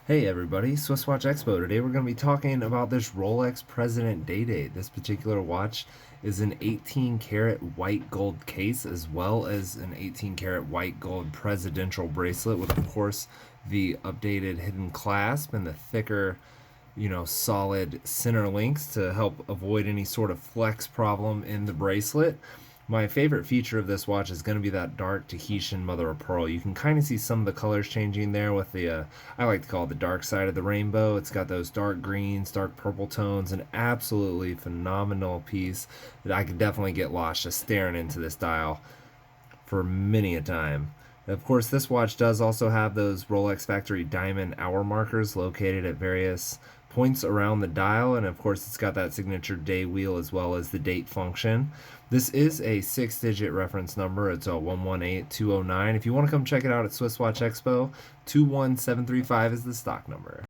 Hey everybody, SwissWatchExpo. Today we're going to be talking about this Rolex President Day-Date. This particular watch is an 18 karat white gold case as well as an 18 karat white gold presidential bracelet with, of course, the updated hidden clasp and the thicker, solid center links to help avoid any sort of flex problem in the bracelet. My favorite feature of this watch is going to be that dark Tahitian mother of pearl. You can kind of see some of the colors changing there with the, I like to call it the dark side of the rainbow. It's got those dark greens, dark purple tones, an absolutely phenomenal piece that I could definitely get lost just staring into this dial for many a time. Of course, this watch does also have those Rolex factory diamond hour markers located at various points around the dial, and of course it's got that signature day wheel as well as the date function. This is a 6-digit reference number. It's a 118209. If you want to come check it out at Swiss Watch Expo, 21735 is the stock number.